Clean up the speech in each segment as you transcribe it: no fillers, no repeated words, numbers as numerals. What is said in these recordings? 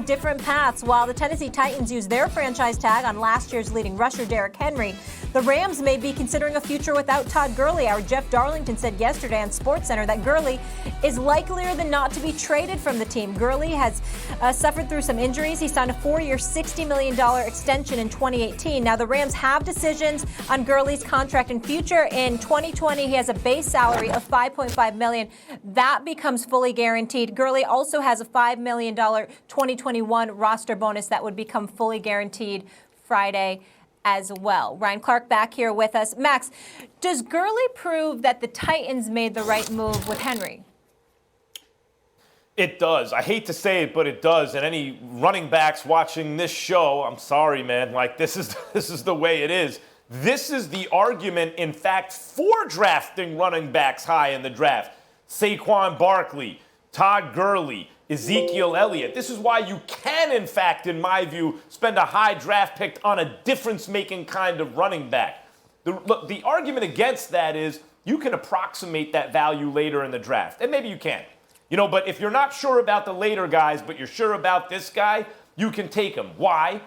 different paths. While the Tennessee Titans use their franchise tag on last year's leading rusher Derrick Henry, the Rams may be considering a future without Todd Gurley. Our Jeff Darlington said yesterday on SportsCenter that Gurley is likelier than not to be traded from the team. Gurley has suffered through some injuries. He signed a 4-year, $60 million extension in 2018. Now, the Rams have decisions on Gurley's contract and future. In 2020, he has a base salary of $5.5 million. That becomes fully guaranteed. Gurley also has a $5 million 2021 roster bonus that would become fully guaranteed Friday as well. Ryan Clark back here with us. Max, does Gurley prove that the Titans made the right move with Henry? It does. I hate to say it, but it does. And any running backs watching this show, I'm sorry, man. Like, this is the way it is. This is the argument, in fact, for drafting running backs high in the draft. Saquon Barkley, Todd Gurley, Ezekiel Elliott. This is why you can, in fact, in my view, spend a high draft pick on a difference-making kind of running back. The argument against that is you can approximate that value later in the draft. And maybe you can. But if you're not sure about the later guys, but you're sure about this guy, you can take him. Why?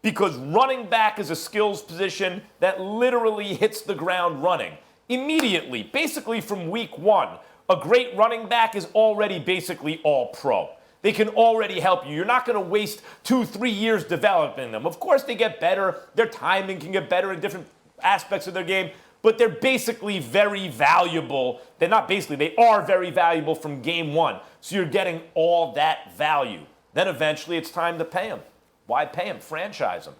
Because running back is a skills position that literally hits the ground running. Immediately, basically from week one, a great running back is already basically all pro. They can already help you. You're not going to waste 2-3 years developing them. Of course, they get better. Their timing can get better in different aspects of their game, but they're basically very valuable. They are very valuable from game one. So you're getting all that value. Then eventually it's time to pay them. Why pay them? Franchise them.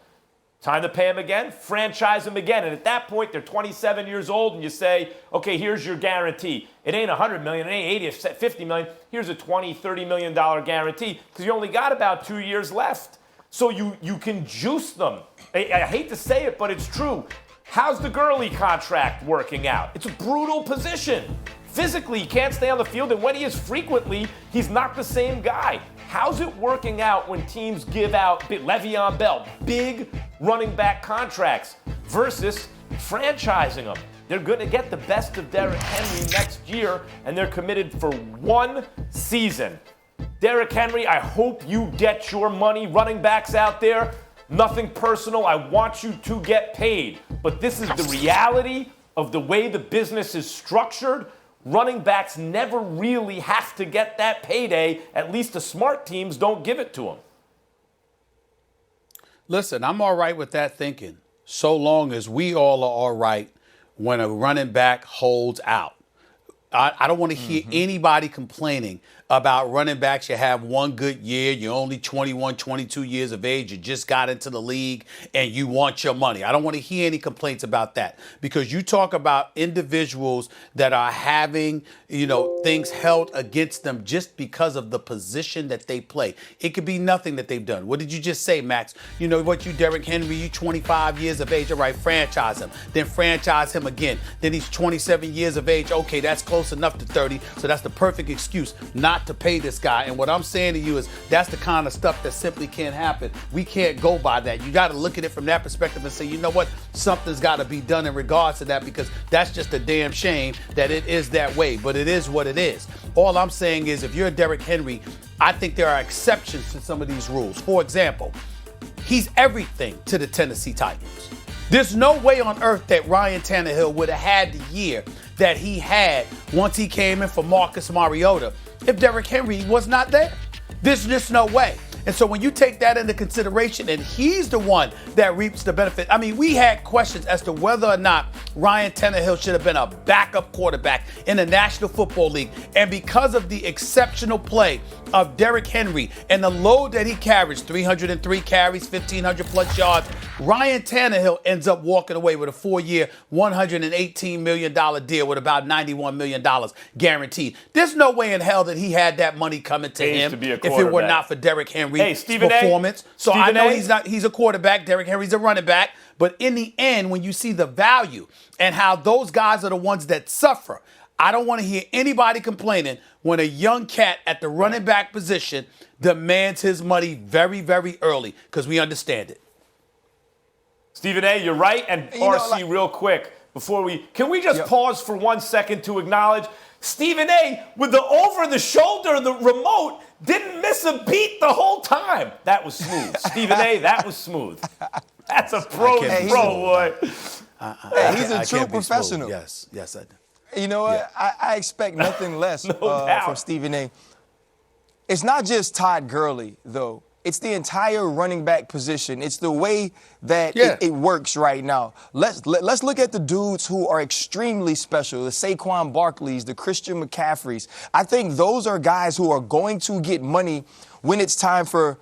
Time to pay them again? Franchise them again. And at that point, they're 27 years old, and you say, okay, here's your guarantee. It ain't $100 million, it ain't 80, 50 million. Here's a $20, $30 million guarantee because you only got about 2 years left. So you can juice them. I hate to say it, but it's true. How's the Gurley contract working out? It's a brutal position. Physically, he can't stay on the field, and when he is frequently, he's not the same guy. How's it working out when teams give out Le'Veon Bell, big running back contracts, versus franchising them? They're going to get the best of Derrick Henry next year, and they're committed for 1 season. Derrick Henry, I hope you get your money. Running backs out there, nothing personal. I want you to get paid. But this is the reality of the way the business is structured. Running backs never really have to get that payday. At least the smart teams don't give it to them. Listen, I'm all right with that thinking, so long as we all are all right when a running back holds out. I don't want to hear anybody complaining about running backs. You have one good year, you're only 21, 22 years of age, you just got into the league, and you want your money. I don't want to hear any complaints about that, because you talk about individuals that are having, things held against them just because of the position that they play. It could be nothing that they've done. What did you just say, Max? You know what, Derrick Henry, you 25 years of age, all right, franchise him. Then franchise him again. Then he's 27 years of age. Okay, that's close enough to 30, so that's the perfect excuse not to pay this guy. And what I'm saying to you is that's the kind of stuff that simply can't happen. We can't go by that. You got to look at it from that perspective and say, you know what, something's got to be done in regards to that, because that's just a damn shame that it is that way. But it is what it is. All I'm saying is, if you're Derrick Henry, I think there are exceptions to some of these rules. For example, he's everything to the Tennessee Titans. There's no way on earth that Ryan Tannehill would have had the year that he had once he came in for Marcus Mariota if Derrick Henry was not there. There's just no way. And so when you take that into consideration, and he's the one that reaps the benefit. I mean, we had questions as to whether or not Ryan Tannehill should have been a backup quarterback in the National Football League. And because of the exceptional play of Derrick Henry and the load that he carries, 303 carries, 1,500 plus yards, Ryan Tannehill ends up walking away with a 4-year, $118 million deal with about $91 million guaranteed. There's no way in hell that he had that money coming to him if it were not for Derrick Henry's performance. So I know he's a quarterback. Derrick Henry's a running back. But in the end, when you see the value and how those guys are the ones that suffer, I don't want to hear anybody complaining when a young cat at the running back position demands his money very, very early, because we understand it. Stephen A., you're right. And RC, real quick, can we just pause for 1 second to acknowledge Stephen A., with the over-the-shoulder, the remote, Didn't miss a beat the whole time. That was smooth. Stephen A., that was smooth. That's a pro, boy. He's a true professional. Yes, I do. You know what? Yeah. I expect nothing less from Stephen A. It's not just Todd Gurley, though. It's the entire running back position. It's the way that it works right now. Let's look at the dudes who are extremely special, the Saquon Barkleys, the Christian McCaffreys. I think those are guys who are going to get money when it's time for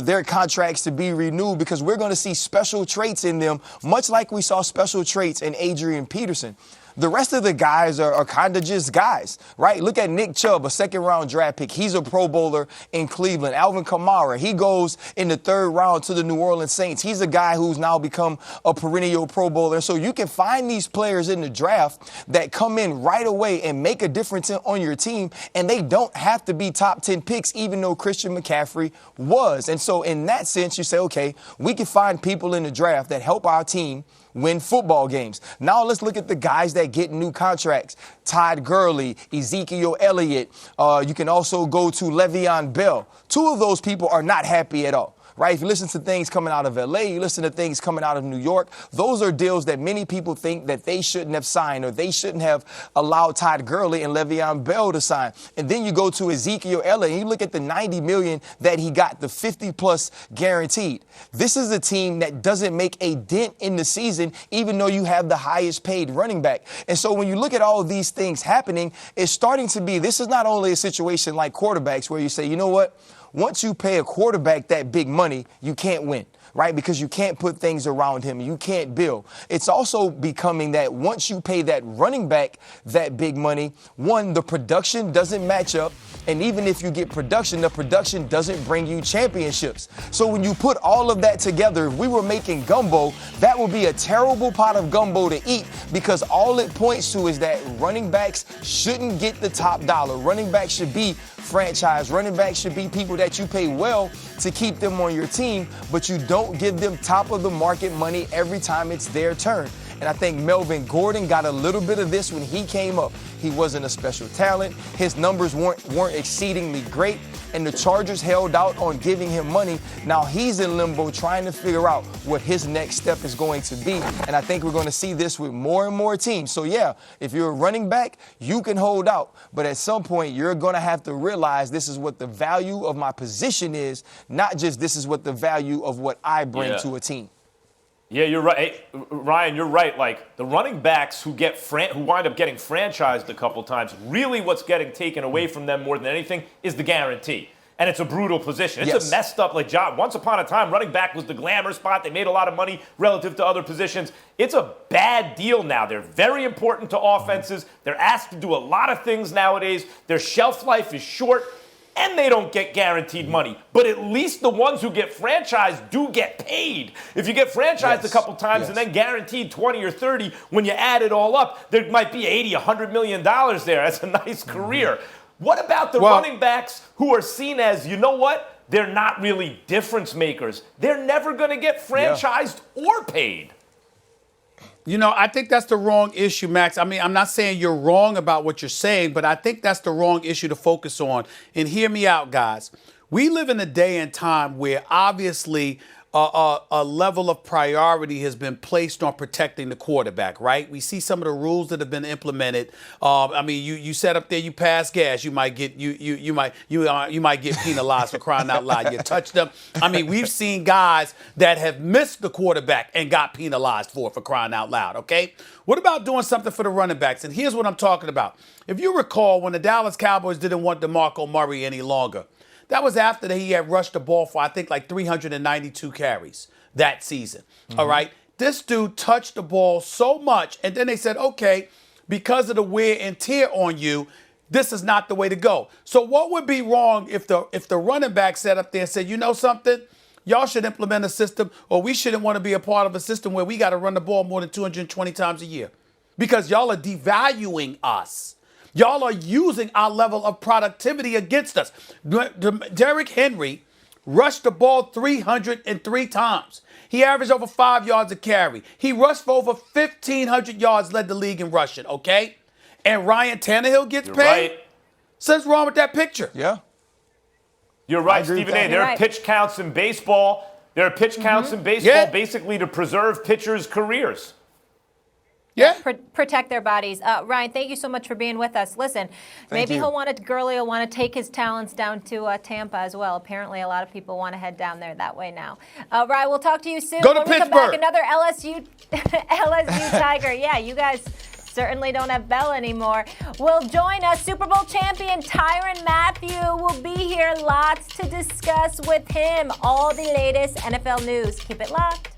their contracts to be renewed, because we're going to see special traits in them, much like we saw special traits in Adrian Peterson. The rest of the guys are kind of just guys, right? Look at Nick Chubb, a second-round draft pick. He's a Pro Bowler in Cleveland. Alvin Kamara, he goes in the third round to the New Orleans Saints. He's a guy who's now become a perennial Pro Bowler. So you can find these players in the draft that come in right away and make a difference on your team, and they don't have to be top 10 picks, even though Christian McCaffrey was. And so in that sense, you say, okay, we can find people in the draft that help our team win football games. Now let's look at the guys that get new contracts. Todd Gurley, Ezekiel Elliott. You can also go to Le'Veon Bell. Two of those people are not happy at all. Right? If you listen to things coming out of LA, you listen to things coming out of New York, those are deals that many people think that they shouldn't have signed, or they shouldn't have allowed Todd Gurley and Le'Veon Bell to sign. And then you go to Ezekiel Elliott and you look at the $90 million that he got, the 50+ guaranteed. This is a team that doesn't make a dent in the season, even though you have the highest paid running back. And so when you look at all of these things happening, it's starting to be, this is not only a situation like quarterbacks where you say, you know what? Once you pay a quarterback that big money, you can't win, right? Because you can't put things around him. You can't build. It's also becoming that once you pay that running back that big money, one, the production doesn't match up. And even if you get production, the production doesn't bring you championships. So when you put all of that together, if we were making gumbo, that would be a terrible pot of gumbo to eat, because all it points to is that running backs shouldn't get the top dollar. Running backs should be franchise. Running backs should be people that you pay well to keep them on your team, but you don't give them top of the market money every time it's their turn. And I think Melvin Gordon got a little bit of this when he came up. He wasn't a special talent. His numbers weren't exceedingly great, and the Chargers held out on giving him money. Now he's in limbo trying to figure out what his next step is going to be. And I think we're going to see this with more and more teams. So yeah, if you're a running back, you can hold out. But at some point, you're going to have to realize this is what the value of my position is, not just this is what the value of what I bring to a team. Yeah, you're right. Hey, Ryan, you're right. Like, the running backs who wind up getting franchised a couple times, really what's getting taken away from them more than anything is the guarantee. And it's a brutal position. It's a messed up, like, job. Once upon a time, running back was the glamour spot. They made a lot of money relative to other positions. It's a bad deal now. They're very important to offenses. They're asked to do a lot of things nowadays. Their shelf life is short, and they don't get guaranteed money. But at least the ones who get franchised do get paid. If you get franchised a couple times and then guaranteed 20 or 30, when you add it all up, there might be $80, $100 million there. That's a nice career. What about the running backs who are seen as, you know what? They're not really difference makers. They're never going to get franchised or paid. You know, I think that's the wrong issue, Max. I mean, I'm not saying you're wrong about what you're saying, but I think that's the wrong issue to focus on. And hear me out, guys. We live in a day and time where obviously a level of priority has been placed on protecting the quarterback, right? We see some of the rules that have been implemented. I mean, you set up there, you pass gas, you might get you might get penalized for crying out loud. You touch them. I mean, we've seen guys that have missed the quarterback and got penalized for crying out loud. Okay, what about doing something for the running backs? And here's what I'm talking about. If you recall, when the Dallas Cowboys didn't want DeMarco Murray any longer, that was after he had rushed the ball for, I think, like 392 carries that season. All right. This dude touched the ball so much. And then they said, okay, because of the wear and tear on you, this is not the way to go. So what would be wrong if the running back sat up there and said, you know something? Y'all should implement a system, or we shouldn't want to be a part of a system where we got to run the ball more than 220 times a year because y'all are devaluing us. Y'all are using our level of productivity against us. Derrick Henry rushed the ball 303 times. He averaged over 5 yards a carry. He rushed for over 1,500 yards, led the league in rushing, okay? And Ryan Tannehill gets paid? Right. So what's wrong with that picture? Yeah. You're right, Stephen A. There are pitch counts in baseball. There are pitch counts in baseball basically to preserve pitchers' careers. Yeah. Protect their bodies. Ryan, thank you so much for being with us. Listen, maybe Gurley will want to take his talents down to Tampa as well. Apparently, a lot of people want to head down there that way now. Ryan, we'll talk to you soon. Go to when Pittsburgh. We come back, another LSU Tiger. Yeah, you guys certainly don't have Bell anymore. Will join us. Super Bowl champion Tyrann Mathieu will be here. Lots to discuss with him. All the latest NFL news. Keep it locked.